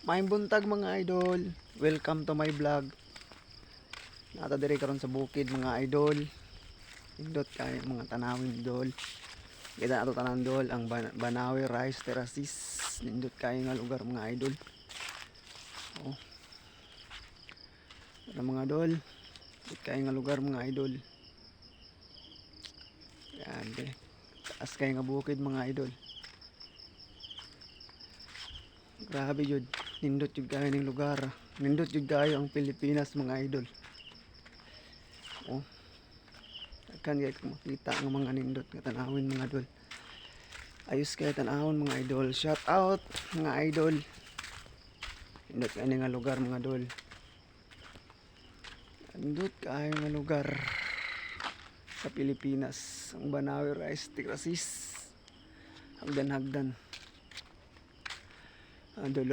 Maayong buntag mga idol. Welcome to my vlog. Nata diri karon sa bukid mga idol. Indot kay mga tanawin idol. Kita ato tanan dol ang Banawe Rice Terraces. Nindot kay nga lugar mga idol. Oh. Ano mga idol? Indot kay nga lugar mga idol. Yan de. Taas kay nga bukid mga idol. Grabe jud, nindot jud kayo ning lugar. Nindot jud kayo ang Pilipinas mga idol. Oh. Kan kay makita ang mga nindot nga tanawin mga idol. Ayos kay tanawon mga idol. Shout out mga idol. Nindot kay nga lugar mga idol. Nindot kay nga lugar sa Pilipinas, ang Banawe Rice Terraces. Hagdan-hagdan. Idol.